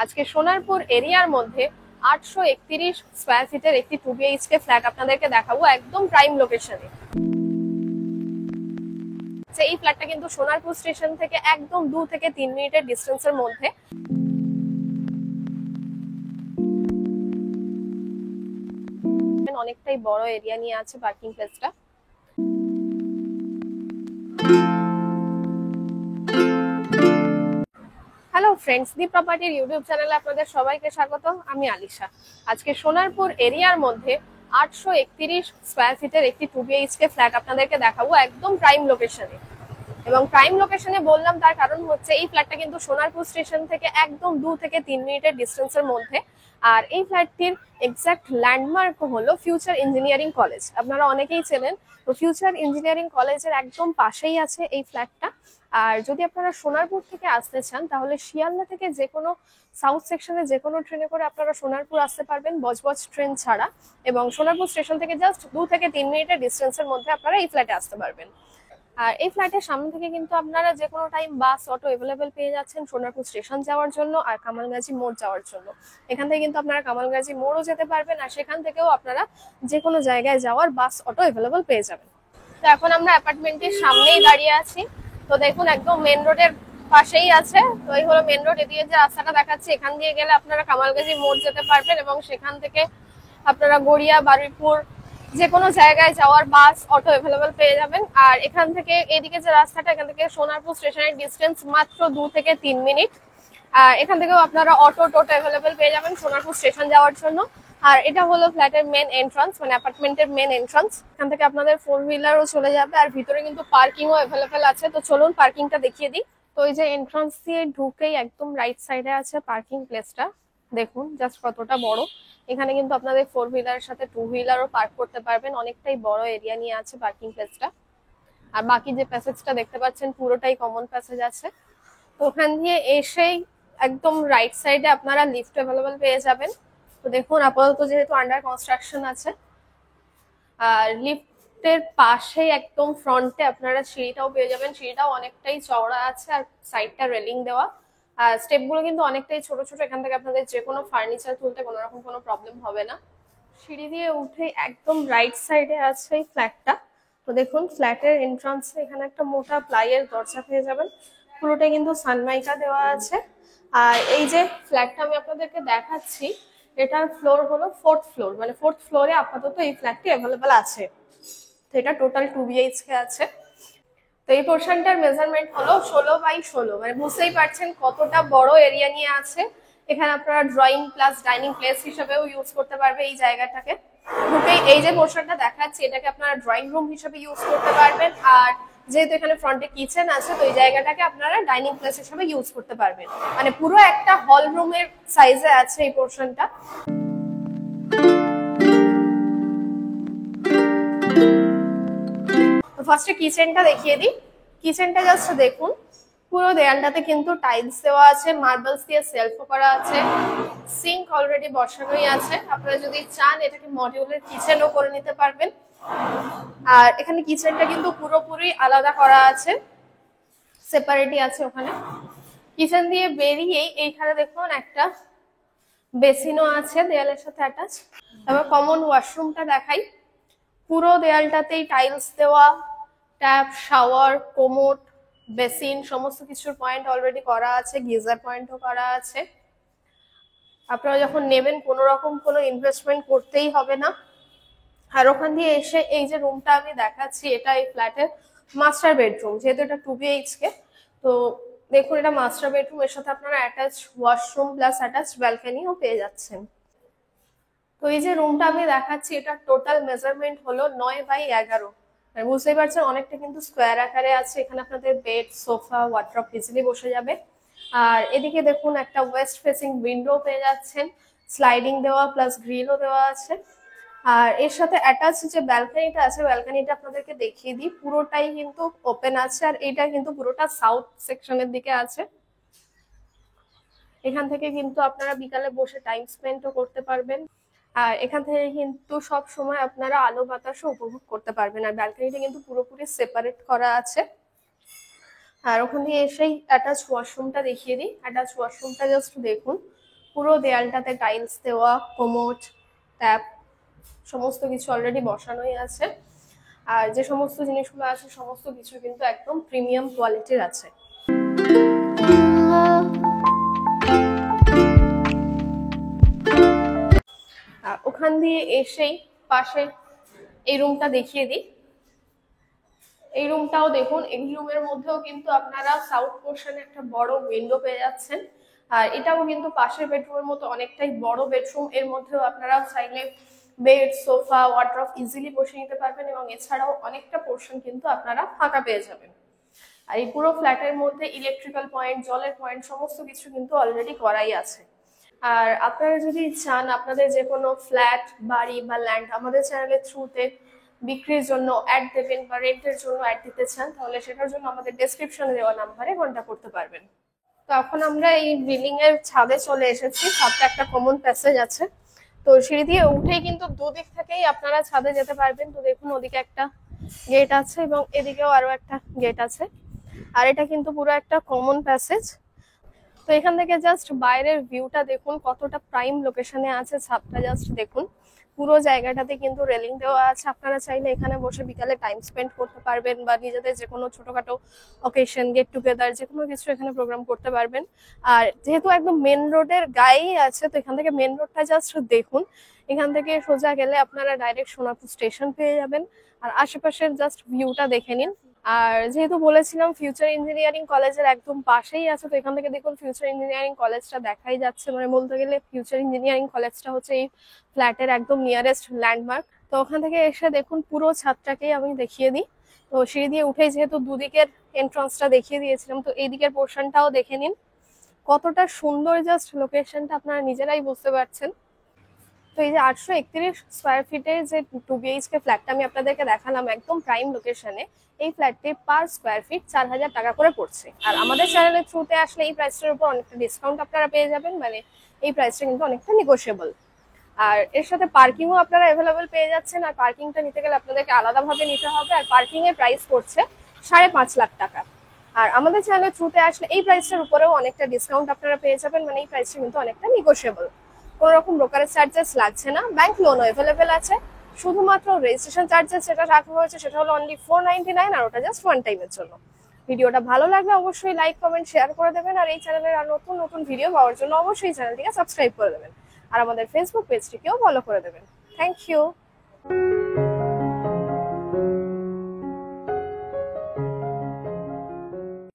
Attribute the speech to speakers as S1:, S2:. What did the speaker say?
S1: আজকে সোনারপুর এরিয়ার মধ্যে 831 স্কয়ার ফিটের একটি 2 BHK ফ্ল্যাট আপনাদেরকে দেখাবো একদম প্রাইম লোকেশনে। এই ফ্ল্যাটটা কিন্তু সোনারপুর স্টেশন থেকে একদম 2 থেকে 3 মিনিটের ডিস্টেন্সের মধ্যে। অনেকটাই বড় এরিয়া নিয়ে আছে পার্কিং প্লেসটা। হ্যালো ফ্রেন্ডস, দি প্রপার্টির ইউটিউব চ্যানেলে আপনাদের সবাইকে স্বাগত। আমি আলিশা। আজকে সোনারপুর এরিয়ার মধ্যে 831 স্কয়ার ফিটের একটি 2 BHK ফ্ল্যাট আপনাদেরকে দেখাবো একদম প্রাইম লোকেশনে। এবং প্রাইম লোকেশনে বললাম তার কারণ হচ্ছে এই ফ্ল্যাটটা কিন্তু সোনারপুর স্টেশন থেকে একদম 2 থেকে 3 মিনিটের ডিস্টেন্সের মধ্যে। আর এই ফ্ল্যাটটির এক্সাক্ট ল্যান্ডমার্ক হলো ফিউচার ইঞ্জিনিয়ারিং কলেজ। আপনারা অনেকেই চেনেন, তো ফিউচার ইঞ্জিনিয়ারিং কলেজের একদম পাশেই আছে এই ফ্ল্যাটটা। আর যদি আপনারা সোনারপুর থেকে আসতে চান তাহলে শিয়ালদা থেকে যে কোনো সাউথ সেকশনে যে কোনো ট্রেনে করে আপনারা সোনারপুর আসতে পারবেন বজবজ ট্রেন ছাড়া। এবং সোনারপুর স্টেশন থেকে জাস্ট 2 থেকে 3 মিনিটের ডিস্টেন্সের মধ্যে আপনারা এই ফ্ল্যাটে আসতে পারবেন। আর এই ফ্ল্যাটের সামনে থেকে কিন্তু আপনারা যে কোনো টাইম বাস অটো অ্যাভেলেবেল পেয়ে যাচ্ছেন সোনারপুর স্টেশন যাওয়ার জন্য আর কামালগাজী মোড় যাওয়ার জন্য। এখান থেকে কিন্তু আপনারা কামালগাজী মোড়ও যেতে পারবেন, আর সেখান থেকেও আপনারা যে কোনো জায়গায় যাওয়ার বাস অটো অ্যাভেলেবেল পেয়ে যাবেন। তো এখন আমরা অ্যাপার্টমেন্টের সামনেই দাঁড়িয়ে আছি। তো দেখুন একদম মেন রোডের পাশেই আছে। তো এই হলো মেন রোড। এদিকে যে রাস্তাটা দেখাচ্ছে এখান দিয়ে গেলে আপনারা কামালগাজী মোড় যেতে পারবেন এবং সেখান থেকে আপনারা গড়িয়া, বারুইপুর যে কোনো জায়গায় যাওয়ার বাস অটো অ্যাভেলেবেল পেয়ে যাবেন। আর এখান থেকে এদিকে যে রাস্তাটা, এখান থেকে সোনারপুর স্টেশনের ডিস্টেন্স মাত্র 2 থেকে 3 মিনিট। আর এখান থেকেও আপনারা অটো টোটো অ্যাভেলেবেল পেয়ে যাবেন সোনারপুর স্টেশন যাওয়ার জন্য। আর এটা হলো ফ্ল্যাটের মেন এন্ট্রান্স, মানে অ্যাপার্টমেন্টের মেন এন্ট্রান্স। এখান থেকে আপনাদের 4 হুইলারও চলে যাবে, আর ভিতরে কিন্তু পার্কিংও অ্যাভেলেবেল আছে। তো চলুন পার্কিংটা দেখিয়ে দিই। তো এই যে এন্ট্রান্স দিয়ে ঢুকেই একদম রাইট সাইডে আছে পার্কিং প্লেসটা। দেখুন জাস্ট কতটা বড়। এখানে কিন্তু আপনাদের 4 হুইলারের সাথে 2 হুইলারও পার্ক করতে পারবেন। অনেকটাই বড় এরিয়া নিয়ে আছে পার্কিং প্লেসটা। আর বাকি যে প্যাসেজটা দেখতে পাচ্ছেন পুরোটাই কমন প্যাসেজ আছে। তো ওখান দিয়ে এসেই একদম রাইট সাইডে আপনারা লিফট অ্যাভেলেবেল পেয়ে যাবেন। তো দেখুন আপাতত যেহেতু আন্ডার কনস্ট্রাকশন আছে, আর লিফটের পাশে একদম ফ্রন্টে আপনারা সিঁড়িটাও পেয়ে যাবেন। সিঁড়িটাও অনেকটাই চওড়া আছে আর সাইডটা রেলিং দেওয়া। আর স্টেপগুলো কিন্তু অনেকটাই ছোট ছোট। এখান থেকে আপনাদের যে কোনো ফার্নিচার তুলতে কোনো রকম কোনো প্রবলেম হবে না। সিঁড়ি দিয়ে উঠে একদম রাইট সাইডে আছে এই ফ্ল্যাটটা। তো দেখুন ফ্ল্যাটের এন্ট্রান্সে এখানে একটা মোটা প্লাইয়ের দরজা পেয়ে যাবেন। পুরোটাই কিন্তু সানমাইকা দেওয়া আছে। আর এই যে ফ্ল্যাটটা আমি আপনাদেরকে দেখাচ্ছি, এটার ফ্লোর হলো 4th ফ্লোর, মানে 4th ফ্লোরে আপাতত এই ফ্ল্যাটটি অ্যাভেলেবেল আছে। তো এটা টোটাল 2 BHK আছে। তো এই পোর্শনটার মেজারমেন্ট হলো 16x16, মানে বুঝতেই পারছেন কতটা বড় এরিয়া নিয়ে আছে। এখানে আপনারা ড্রয়িং প্লাস ডাইনিং প্লেস হিসেবেও ইউজ করতে পারবে এই জায়গাটাকে। ঢুকেই এই যে পোর্শনটা দেখাচ্ছি এটাকে আপনারা ড্রয়িং রুম হিসেবে ইউজ করতে পারবেন। আর যেহেতু এখানে ফ্রন্টে কিচেন আছে, তো এই জায়গাটাকে আপনারা ডাইনিং প্লেস হিসেবে ইউজ করতে পারবেন। মানে পুরো একটা হল রুমের সাইজে আছে এই পোর্শনটা। ফার্স্টে কিচেনটা দেখিয়ে দিই। কিচেনটা জাস্ট দেখুন, পুরো দেয়ালটাতে কিন্তু টাইলস দেওয়া আছে, মার্বেলস দিয়ে সেলফও করা আছে, সিঙ্ক অলরেডি বসানোই আছে। আপনারা যদি চান এটাকে মডিউলার কিচেনও করে নিতে পারবেন। আর এখানে কিচেনটা কিন্তু পুরোপুরি আলাদা করা আছে, সেপারেটই আছে ওখানে। কিচেন দিয়ে বেরিয়েই এইখানে দেখুন একটা বেসিনও আছে দেয়ালের সাথে অ্যাটাচ। তারপর কমন ওয়াশরুমটা দেখাই। পুরো দেয়ালটাতেই টাইলস দেওয়া, ট্যাপ, শাওয়ার, কোমোড, বেসিন সমস্ত কিছুর পয়েন্ট অলরেডি করা আছে, গিজার পয়েন্টও করা আছে। আপনারা যখন নেবেন কোনো রকম কোনো ইনভেস্টমেন্ট করতেই হবে না। আর ওখান দিয়ে এসে এই যে রুমটা আমি দেখাচ্ছি, এটা এই ফ্ল্যাটের মাস্টার বেডরুম। যেহেতু এটা 2 BHK, তো দেখুন এটা মাস্টার বেডরুম, এর সাথে আপনারা অ্যাটাচ ওয়াশরুম প্লাস অ্যাটাচ ব্যালকনিও পেয়ে যাচ্ছেন। তো এই যে রুমটা আমি দেখাচ্ছি এটা টোটাল মেজারমেন্ট হলো 9x11। বুঝতেই পারছেন অনেকটা কিন্তু স্কোয়ার আকারে আছে। এখানে আপনাদের বেড, সোফা, ওয়ার্ড্রপ ইজিলি বসে যাবে। আর এদিকে দেখুন একটা ওয়েস্ট ফেসিং উইন্ডো পেয়ে যাচ্ছেন, স্লাইডিং দেওয়া প্লাস গ্রিলও দেওয়া আছে। আর এর সাথে অ্যাটাচ যে ব্যালকনিটা আছে, ব্যালকনিটা আপনাদেরকে দেখিয়ে দিই। পুরোটাই কিন্তু ওপেন আছে, আর এটা কিন্তু পুরোটা সাউথ সেকশনের দিকে আছে। এখান থেকে কিন্তু আপনারা বিকালে বসে টাইম স্পেন্ডও করতে পারবেন। আর এখান থেকে কিন্তু সব সময় আপনারা আলো বাতাসও উপভোগ করতে পারবেন। আর ব্যালকনিটা কিন্তু পুরোপুরি সেপারেট করা আছে। আর ওখান থেকে এসেই অ্যাটাচ ওয়াশরুমটা দেখিয়ে দিই। অ্যাটাচ ওয়াশরুমটা জাস্ট দেখুন, পুরো দেয়ালটাতে টাইলস দেওয়া, কোমোড, ট্যাপ সমস্ত কিছু অলরেডি বসানোই আছে। আর যে সমস্ত জিনিসগুলো আছে সমস্ত কিছু কিন্তু একদম প্রিমিয়াম কোয়ালিটির আছে। আর ওখান দিয়ে এসেই পাশে এই রুমটা দেখিয়ে দিই। এই রুমটাও দেখুন, এই রুমের মধ্যেও কিন্তু আপনারা সাউথ পোর্শনে একটা বড় উইন্ডো পেয়ে যাচ্ছেন। আর এটাও কিন্তু পাশের বেডরুমের মতো অনেকটাই বড় বেডরুম। এর মধ্যেও আপনারা চাইলে বেড, সোফা, ওয়ার্ডরোব ইজিলি বসে নিতে পারবেন এবং এছাড়াও অনেকটা পোর্শন কিন্তু আপনারা ফাঁকা পেয়ে যাবেন। আর এই পুরো ফ্ল্যাটের মধ্যে ইলেকট্রিক্যাল পয়েন্ট, জলের পয়েন্ট সমস্ত কিছু কিন্তু অলরেডি করাই আছে। আর আপনারা যদি চান আপনাদের যে কোনো ফ্ল্যাট, বাড়ি বা ল্যান্ড আমাদের চ্যানেলের থ্রুতে বিক্রির জন্য অ্যাড দেবেন বা রেন্টের জন্য অ্যাড দিতে চান, তাহলে সেটার জন্য আমাদের ডেসক্রিপশনে দেওয়া নাম্বারে কন্ট্যাক্ট করতে পারবেন। তো এখন আমরা এই বিল্ডিং এর ছাদে চলে এসেছি। ছাদটা একটা কমন প্যাসেজ আছে, তো সিঁড়ি দিয়ে উঠেই কিন্তু দুদিক থেকেই আপনারা ছাদে যেতে পারবেন। তো দেখুন ওদিকে একটা গেট আছে এবং এদিকেও আরো একটা গেট আছে। আর এটা কিন্তু পুরো একটা কমন প্যাসেজ। তো এখান থেকে জাস্ট বাইরের ভিউটা দেখুন কতটা প্রাইম লোকেশনে আছে। ছাদটা জাস্ট দেখুন, পুরো জায়গাটাতে কিন্তু রেলিং দেওয়া আছে। আপনারা চাইলে এখানে বসে বিকালে টাইম স্পেন্ড করতে পারবেন বা নিজেদের যে কোনো ছোটখাটো অকেশন, গেট টুগেদার যে কোনো কিছু এখানে প্রোগ্রাম করতে পারবেন। আর যেহেতু একদম মেন রোডের গায়েই আছে, তো এখান থেকে মেন রোডটা জাস্ট দেখুন। এখান থেকে সোজা গেলে আপনারা ডাইরেক্ট সোনারপুর স্টেশন পেয়ে যাবেন। আর আশেপাশের জাস্ট ভিউটা দেখে নিন। আর যেহেতু বলেছিলাম ফিউচার ইঞ্জিনিয়ারিং কলেজের একদম পাশেই আছে, তো এখান থেকে দেখুন ফিউচার ইঞ্জিনিয়ারিং কলেজটা দেখাই যাচ্ছে। মানে বলতে গেলে ফিউচার ইঞ্জিনিয়ারিং কলেজটা হচ্ছে এই ফ্ল্যাটের একদম নিয়ারেস্ট ল্যান্ডমার্ক। তো ওখান থেকে এসে দেখুন পুরো ছাদটাকেই আমি দেখিয়ে দিই। তো সিঁড়ি দিয়ে উঠেই যেহেতু দুদিকের এন্ট্রান্সটা দেখিয়ে দিয়েছিলাম, তো এই দিকের পোর্শনটাও দেখে নিন কতটা সুন্দর। জাস্ট লোকেশনটা আপনারা নিজেরাই বুঝতে পারছেন। তো এই যে 831 স্কোয়ার ফিটের যে 2 BHK ফ্ল্যাটটা আমি আপনাদেরকে দেখালাম একদম প্রাইম লোকেশনে, এই ফ্ল্যাটটি পার স্কোয়ার ফিট 4000 টাকা করে পড়ছে। আর আমাদের চ্যানেলের থ্রুতে আসলে এই প্রাইসটার উপর অনেকটা ডিসকাউন্ট আপনারা পেয়ে যাবেন। মানে এই প্রাইসটা কিন্তু অনেকটা নেগোশিয়েবল। আর এর সাথে পার্কিংও আপনারা অ্যাভেলেবল পেয়ে যাচ্ছেন। আর পার্কিংটা নিতে গেলে আপনাদেরকে আলাদাভাবে নিতে হবে। আর পার্কিং এর প্রাইস পড়ছে 5.5 লাখ টাকা। আর আমাদের চ্যানেলের থ্রুতে আসলে এই প্রাইসটার উপরেও অনেকটা ডিসকাউন্ট আপনারা পেয়ে যাবেন। মানে এই প্রাইসটা কিন্তু অনেকটা নেগোশিয়েবল। কোনো রকম ব্রোকারেজ চার্জেস লাগছে না, ব্যাংক লোনও অ্যাভেলেবেল আছে। শুধুমাত্র রেজিস্ট্রেশন চার্জেস যেটা রাখা হয়েছে সেটা হলো অনলি 499, আর ওটা জাস্ট ওয়ান টাইমের জন্য। ভিডিওটা ভালো লাগলে অবশ্যই লাইক, কমেন্ট, শেয়ার করে দেবেন। আর এই চ্যানেলের আর নতুন নতুন ভিডিও পাওয়ার জন্য অবশ্যই চ্যানেলটিকে সাবস্ক্রাইব করে দেবেন। আর আমাদের ফেসবুক পেজটিকেও ফলো করে দেবেন। Thank you.